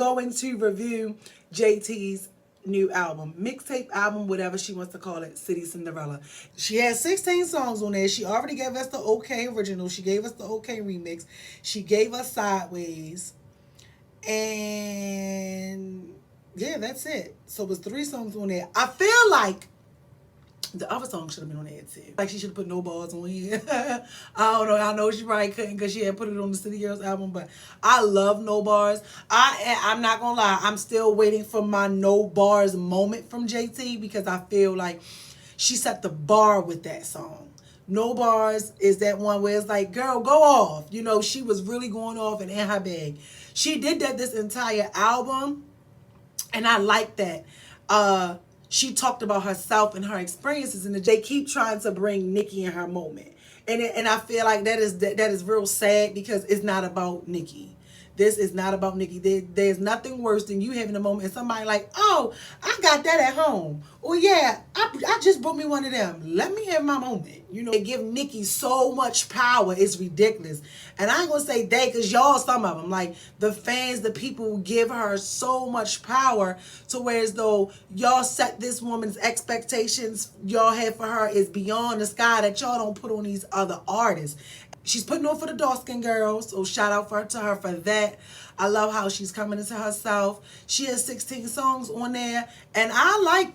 going to review JT's new album, mixtape album, whatever she wants to call it, City Cinderella. She has 16 songs on there. She already gave us the OK original. She gave us the OK remix. She gave us Sideways. And yeah, that's it. So it's 3 songs on there. I feel like the other song should have been on there too. Like she should have put No Bars on here. I don't know. I know she probably couldn't because she had put it on the City Girls album. But I love No Bars. I'm not gonna lie. I'm still waiting for my No Bars moment from JT because I feel like she set the bar with that song. No Bars is that one where it's like, girl, go off. You know, she was really going off and in her bag. She did that this entire album, and I like that. She talked about herself and her experiences, and they keep trying to bring Nicki in her moment, and I feel like that is real sad because it's not about Nicki. This is not about Nicki. There's nothing worse than you having a moment and somebody like, oh, I got that at home. Oh yeah, I just brought me one of them. Let me have my moment. You know, they give Nicki so much power. It's ridiculous. And I ain't gonna say they, because y'all, some of them, like the fans, the people give her so much power to where as though y'all set this woman's expectations y'all have for her is beyond the sky that y'all don't put on these other artists. She's putting on for the dark skin girls, so shout out to her for that. I love how she's coming into herself. She has 16 songs on there, and I like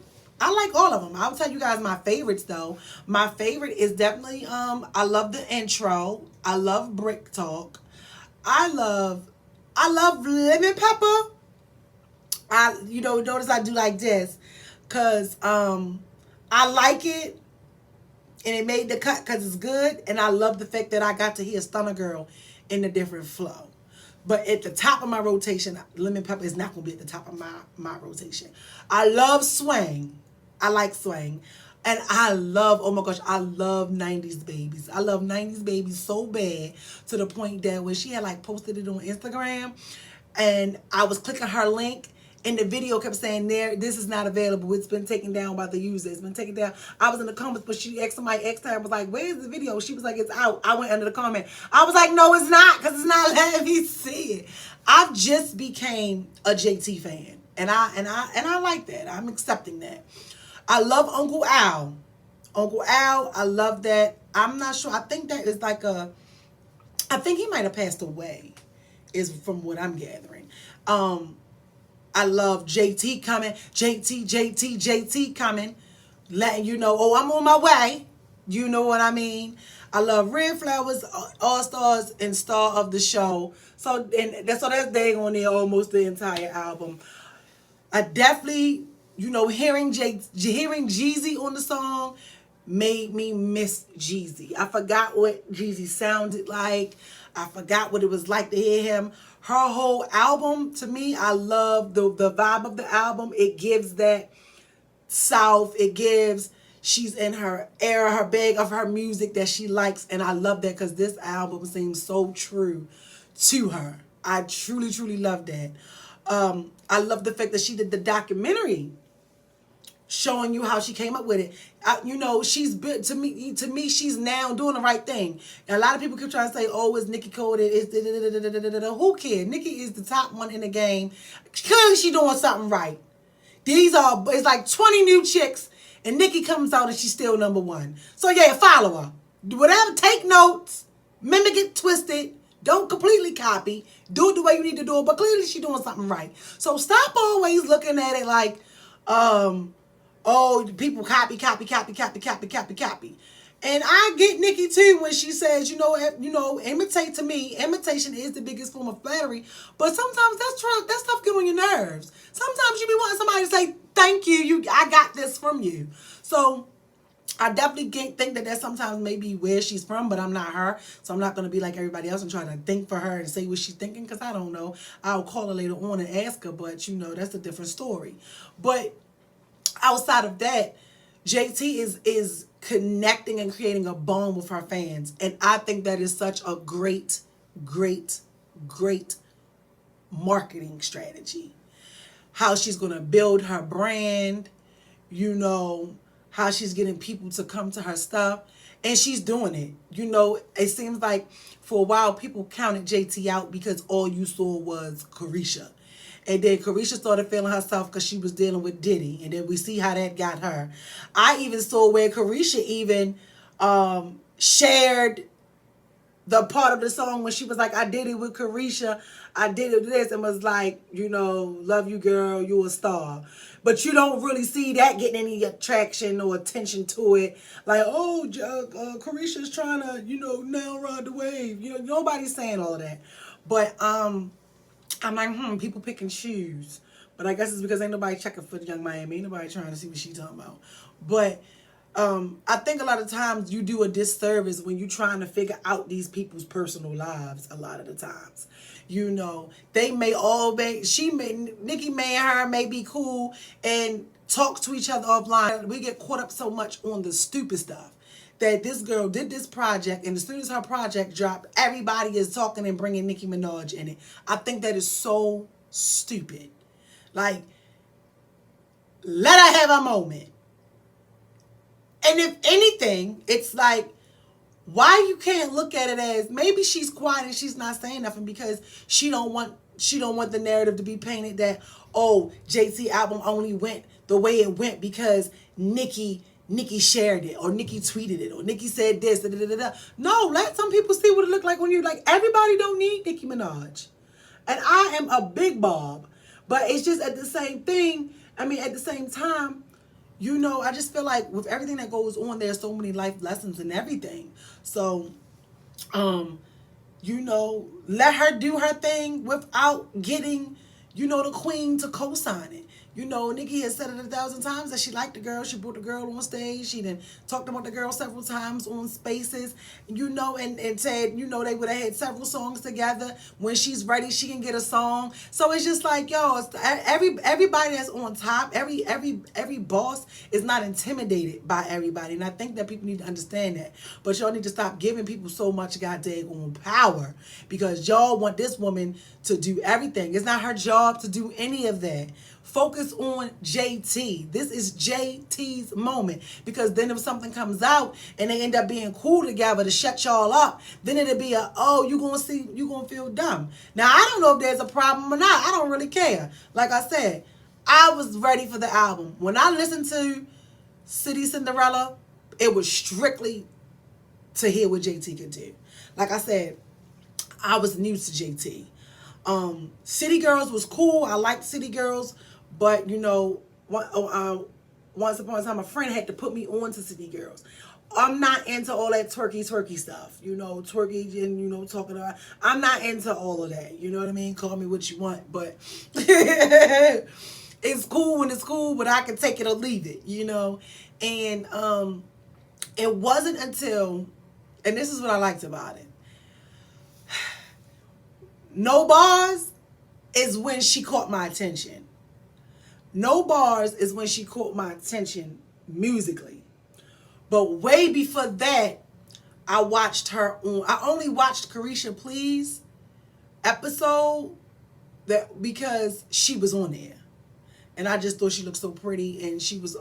all of them. I'll tell you guys my favorites though. My favorite is definitely I love the intro. I love Brick Talk. I love Lemon Pepper. Notice I do like this cuz I like it. And it made the cut because it's good. And I love the fact that I got to hear Stunner Girl in a different flow. But at the top of my rotation, Lemon Pepper is not going to be at the top of my rotation. I love Swang. I like Swang. And I love, oh my gosh, I love 90s Babies. I love 90s Babies so bad to the point that when she had like posted it on Instagram and I was clicking her link, and the video kept saying this is not available. It's been taken down by the user. It's been taken down. I was in the comments, but somebody asked her, was like, where's the video? She was like, it's out. I went under the comment. I was like, no, it's not, because it's not letting me see it. I've just became a JT fan. And I like that. I'm accepting that. I love Uncle Al. Uncle Al, I love that. I'm not sure. I think that is like I think he might have passed away, is from what I'm gathering. I love JT coming. JT coming. Letting you know, oh, I'm on my way. You know what I mean? I love Red Flowers, All Stars, and Star of the Show. So that's dang on there almost the entire album. I definitely, hearing Jeezy on the song made me miss Jeezy. I forgot what Jeezy sounded like. I forgot what it was like to hear him. Her whole album, to me, I love the vibe of the album. It gives that South. It gives, she's in her era, her bag of her music that she likes. And I love that because this album seems so true to her. I truly, truly love that. I love the fact that she did the documentary showing you how she came up with it. She's been, to me, she's now doing the right thing. And a lot of people keep trying to say, oh, it's Nicki coded, it's who cares? Nicki is the top one in the game. Clearly she doing something right. It's like 20 new chicks, and Nicki comes out and she's still number one. So yeah, follow her. Do whatever, take notes, mimic it, twist it. Don't completely copy. Do it the way you need to do it, but clearly she's doing something right. So stop always looking at it like, oh, people copy. And I get Nicki too when she says, imitate to me. Imitation is the biggest form of flattery. But sometimes that stuff get on your nerves. Sometimes you be wanting somebody to say, thank you, I got this from you. So I definitely think that sometimes maybe where she's from, but I'm not her. So I'm not going to be like everybody else and try to think for her and say what she's thinking because I don't know. I'll call her later on and ask her, but that's a different story. But outside of that, JT is connecting and creating a bond with her fans. And I think that is such a great, great, great marketing strategy. How she's going to build her brand, how she's getting people to come to her stuff. And she's doing it. It seems like for a while people counted JT out because all you saw was Carisha. And then Carisha started feeling herself because she was dealing with Diddy. And then we see how that got her. I even saw where Carisha even shared the part of the song when she was like, I did it with Carisha, I did it with this, and was like, love you, girl, you a star. But you don't really see that getting any attraction or attention to it. Like, oh, Carisha's trying to, now ride the wave. Nobody's saying all of that. But I'm like, people picking shoes. But I guess it's because ain't nobody checking for Young Miami. Ain't nobody trying to see what she talking about. But I think a lot of times you do a disservice when you're trying to figure out these people's personal lives a lot of the times. They may Nicki may and her may be cool and talk to each other offline. We get caught up so much on the stupid stuff that this girl did this project, and as soon as her project dropped, everybody is talking and bringing Nicki Minaj in it. I think that is so stupid. Like, let her have a moment. And if anything, it's like, why you can't look at it as maybe she's quiet and she's not saying nothing because she don't want the narrative to be painted that, oh, JT album only went the way it went because Nicki shared it, or Nicki tweeted it, or Nicki said this. Da, da, da, da. No, let some people see what it looked like when you're like, everybody don't need Nicki Minaj. And I am a big Bob. But it's just at the same time, I just feel like with everything that goes on, there's so many life lessons and everything. So, let her do her thing without getting, the queen to co-sign it. Nicki has said it 1,000 times that she liked the girl. She brought the girl on stage. She then talked about the girl several times on Spaces, and said, they would have had several songs together. When she's ready, she can get a song. So it's just like, everybody that's on top, every boss is not intimidated by everybody. And I think that people need to understand that. But y'all need to stop giving people so much goddamn power because y'all want this woman to do everything. It's not her job to do any of that. Focus on JT. This is JT's moment. Because then if something comes out and they end up being cool together to shut y'all up, then it'll be you gonna feel dumb. Now, I don't know if there's a problem or not. I don't really care. Like I said, I was ready for the album. When I listened to City Cinderella, it was strictly to hear what JT could do. Like I said, I was new to JT. City Girls was cool. I liked City Girls. But, once upon a time, a friend had to put me on to City Girls. I'm not into all that twerky stuff. Twerky and, talking about. I'm not into all of that. You know what I mean? Call me what you want. But it's cool when it's cool, but I can take it or leave it, And it wasn't until, and this is what I liked about it. No Bars is when she caught my attention. No Bars is when she caught my attention musically. But way before that, I only watched Carisha Please episode because she was on there. And I just thought she looked so pretty and she was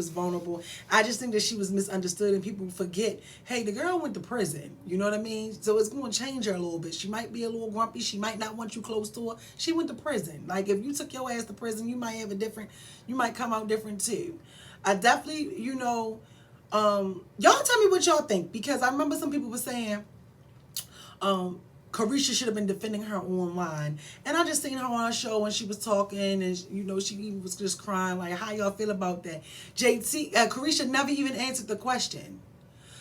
vulnerable. I just think that she was misunderstood and people forget, hey, the girl went to prison. You know what I mean? So it's going to change her a little bit. She might be a little grumpy. She might not want you close to her. She went to prison. Like if you took your ass to prison, you might come out different too. I definitely, y'all tell me what y'all think because I remember some people were saying, Carisha should have been defending her online. And I just seen her on her show and she was talking and, she even was just crying. Like, how y'all feel about that? Carisha never even answered the question.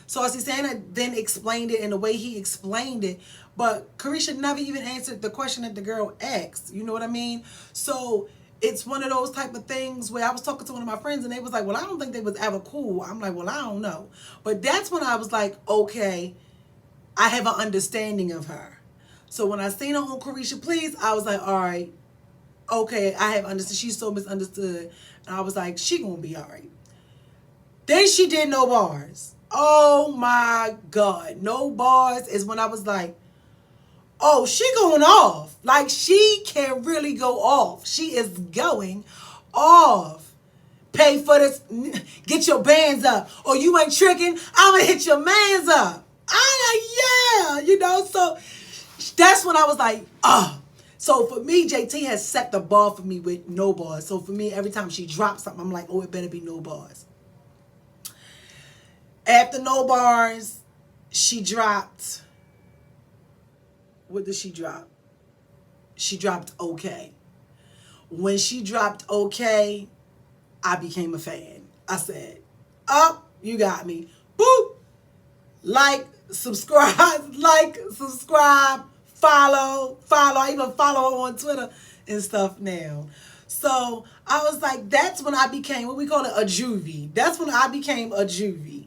So Susanna then explained it in the way he explained it. But Carisha never even answered the question that the girl asked. You know what I mean? So it's one of those type of things where I was talking to one of my friends and they was like, well, I don't think they was ever cool. I'm like, well, I don't know. But that's when I was like, okay, I have an understanding of her. So when I seen her on Carisha Please, I was like, all right, okay, I have understood. She's so misunderstood. And I was like, she gonna be all right. Then she did No Bars. Oh my God. No Bars is when I was like, oh, she going off. Like she can really go off. She is going off. Pay for this. Get your bands up. Or you ain't tricking. I'ma hit your mans up. I'm like, yeah. So that's when I was like, So for me, JT has set the bar for me with no bars. So for me, every time she drops something, I'm like, oh, it better be no bars. After no bars, she dropped. What did she drop? She dropped okay. When she dropped okay, I became a fan. I said, "Up, you got me." Boop. Like, subscribe, like, subscribe, follow. I even follow her on Twitter and stuff now. So I was like, that's when I became what we call it, a juvie. That's when I became a juvie.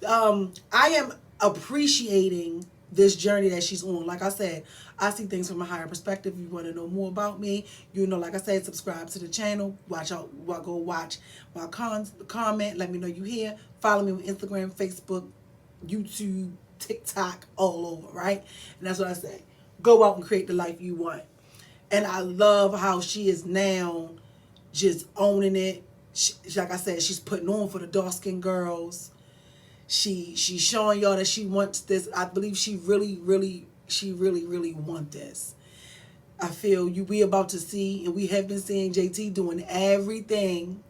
I am appreciating this journey that she's on. Like I said, I see things from a higher perspective. If you want to know more about me, you know, like I said, subscribe to the channel. Watch out, go watch my comment. Let me know you here. Follow me on Instagram, Facebook, YouTube, TikTok, all over, right? And that's what I say. Go out and create the life you want. And I love how she is now just owning it. Like I said, she's putting on for the dark-skinned girls. She's showing y'all that she wants this. I believe she really want this. I feel we about to see, and we have been seeing JT doing everything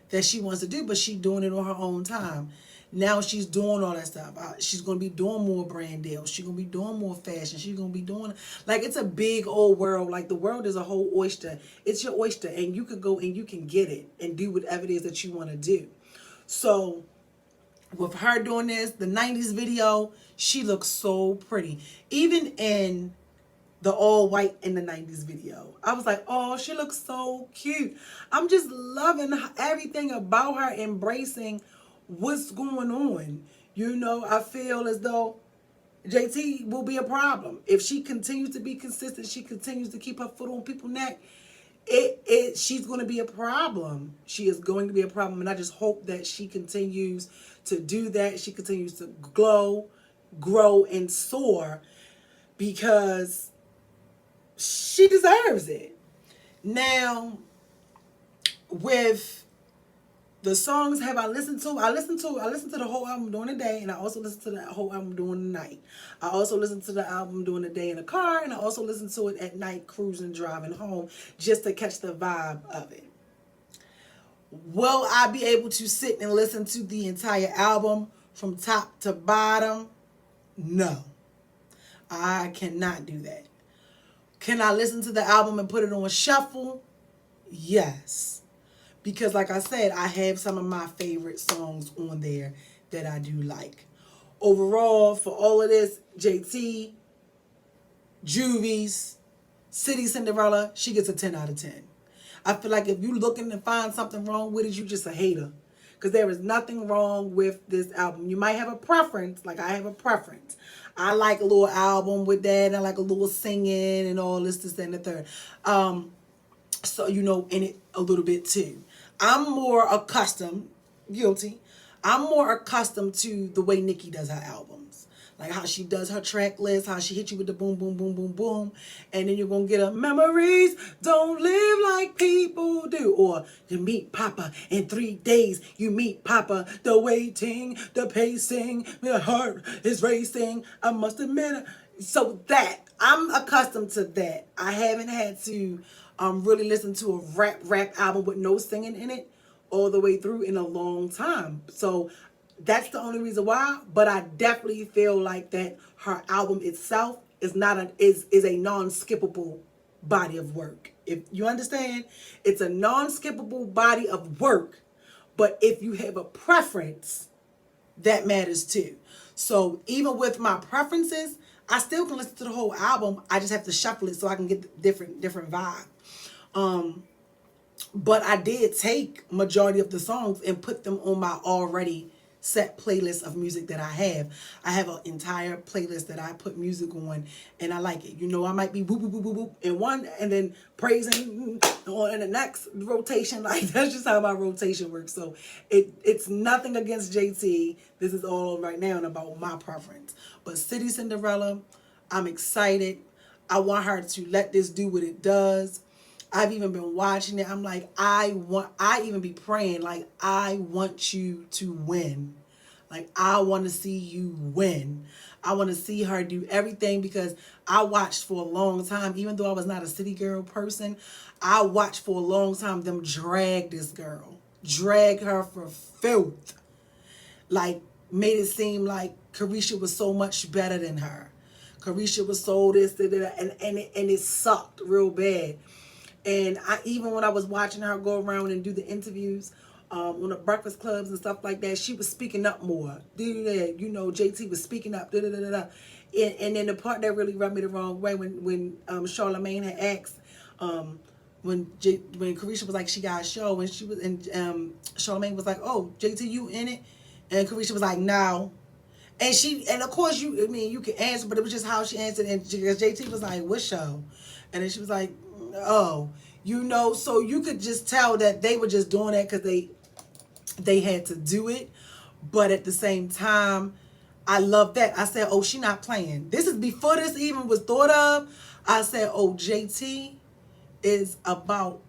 that she wants to do, but she doing it on her own time. Now she's doing all that stuff. She's going to be doing more brand deals. She's going to be doing more fashion. She's going to be doing, like, it's a big old world. Like, the world is a whole oyster. It's your oyster, and you can go and you can get it and do whatever it is that you want to do. So with her doing this, the 90s video, she looks so pretty. Even in the all white in the 90s video, I was like, oh, she looks so cute. I'm just loving everything about her, embracing what's going on. You know, I feel as though JT will be a problem. If she continues to be consistent, she continues to keep her foot on people's neck, she's going to be a problem. She is going to be a problem, and I just hope that she continues to do that. She continues to glow, grow, and soar, because she deserves it. Now, with the songs have I listened to? I listened to the whole album during the day, and I also listened to the whole album during the night. I also listened to the album during the day in the car, and I also listened to it at night cruising, driving home, just to catch the vibe of it. Will I be able to sit and listen to the entire album from top to bottom? No. I cannot do that. Can I listen to the album and put it on shuffle? Yes. Because like I said, I have some of my favorite songs on there that I do like. Overall, for all of this, JT, Juvies, City Cinderella, she gets a 10 out of 10. I feel like if you're looking to find something wrong with it, you're just a hater. Because there is nothing wrong with this album. You might have a preference, like I have a preference. I like a little album with that. I like a little singing and all this, and the third. So, you know, in it a little bit too. I'm more accustomed, I'm more accustomed to the way Nicki does her albums. Like how she does her track list, how she hits you with the boom, boom, boom, boom, boom. And then you're going to get a memories don't live like people do. Or you meet Papa in 3 days. You meet Papa, the waiting, the pacing, my heart is racing. I must admit. So that, I'm accustomed to that. I haven't had to really listen to a rap album with no singing in it all the way through in a long time. So that's the only reason why. But I definitely feel like that her album itself is a non-skippable body of work. If you understand, it's a non-skippable body of work. But if you have a preference, that matters too. So even with my preferences, I still can listen to the whole album. I just have to shuffle it so I can get the different vibe. But I did take majority of the songs and put them on my already set playlist of music that I have. I have an entire playlist that I put music on, and I like it. You know, I might be whoop, whoop, whoop, whoop, whoop in one, and then praising on in the next rotation. Like, that's just how my rotation works. So it's nothing against JT. This is all right now and about my preference. But City Cinderella, I'm excited. I want her to let this do what it does. I've even been watching it. I'm like, I even be praying, like, I want you to win. Like, I want to see you win. I want to see her do everything because I watched for a long time, even though I was not a city girl person, I watched for a long time them drag this girl, drag her for filth. Like, made it seem like Carisha was so much better than her. Carisha was so this, da, da, da, and it sucked real bad. And I, even when I was watching her go around and do the interviews on the breakfast clubs and stuff like that, she was speaking up more. You know, JT was speaking up. Da, da, da, da, da. And then the part that really rubbed me the wrong way when Charlamagne had asked when Carisha was like she got a show and she was and Charlamagne was like, oh, JT, you in it? And Carisha was like, no. And of course you can answer, but it was just how she answered. And JT was like, what show? And then she was like, oh, you know, so you could just tell that they were just doing that because they had to do it. But at the same time, I love that. I said, oh, she not playing. This is before this even was thought of. I said, oh, JT is about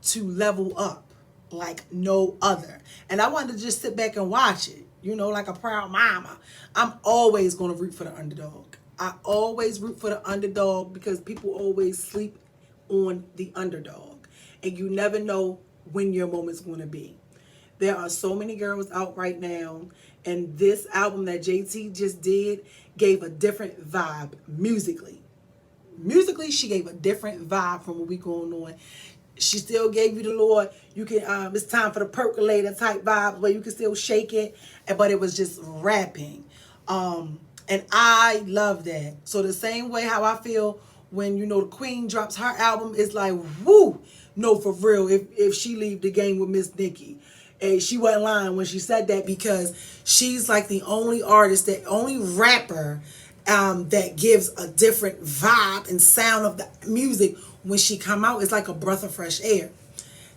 to level up like no other. And I wanted to just sit back and watch it, you know, like a proud mama. I'm always going to root for the underdog. I always root for the underdog because people always sleep on the underdog. And you never know when your moment's going to be. There are so many girls out right now, and this album that JT just did gave a different vibe musically. Musically, she gave a different vibe from what we going on. She still gave you the Lord. You can it's time for the percolator type vibe where you can still shake it, but it was just rapping. And I love that. So the same way how I feel when, you know, the Queen drops her album, it's like, woo, no, for real, if she leave the game with Miss Nicki. And she wasn't lying when she said that because she's like the only artist, the only rapper that gives a different vibe and sound of the music when she come out. It's like a breath of fresh air.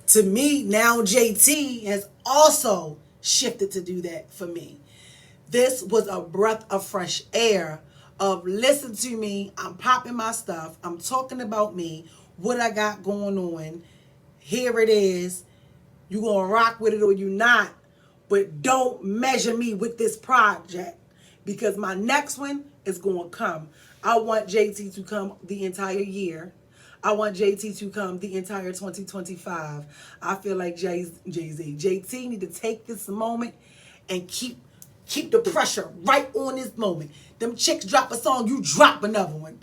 To me, now JT has also shifted to do that for me. This was a breath of fresh air of listen to me, I'm popping my stuff, I'm talking about me, what I got going on, here it is, you gonna rock with it or you not, but don't measure me with this project because my next one is gonna come. I want JT to come the entire year. I want JT to come the entire 2025. I feel like Jay-Z, JT need to take this moment and keep the pressure right on this moment. Them chicks drop a song, you drop another one.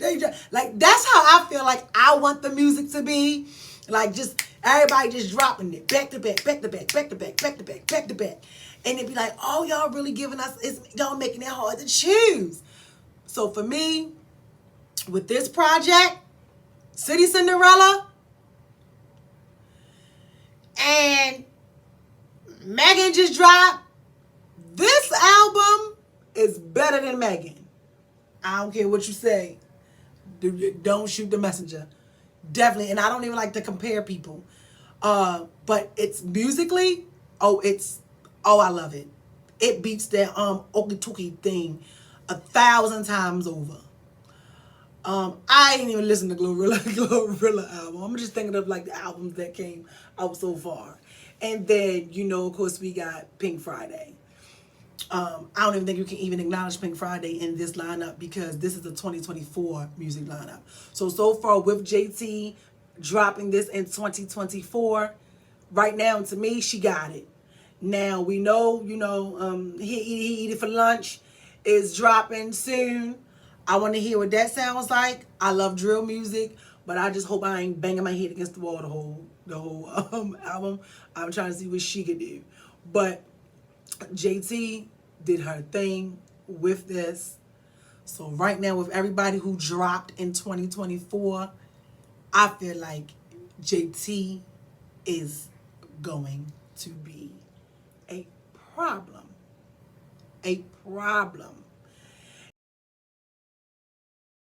Like, that's how I feel like I want the music to be. Like, just everybody just dropping it back to back, back to back, back to back, back to back, back to back. And it'd be like, oh, y'all really giving us, y'all making it hard to choose. So for me, with this project, City Cinderella, and Megan just dropped, this album is better than Megan. I don't care what you say. Don't shoot the messenger. Definitely. And I don't even like to compare people. But it's musically, I love it. It beats that Okie Tookie thing 1,000 times over. I ain't even listened to Glorilla album. I'm just thinking of like the albums that came out so far. And then, you know, of course, we got Pink Friday. I don't even think you can even acknowledge Pink Friday in this lineup because this is the 2024 music lineup. So far with JT dropping this in 2024, right now to me, she got it. Now we know, you know, he Eat It for Lunch is dropping soon. I want to hear what that sounds like. I love drill music, but I just hope I ain't banging my head against the wall the whole album. I'm trying to see what she could do. But JT did her thing with this. So right now with everybody who dropped in 2024, I feel like JT is going to be a problem. A problem.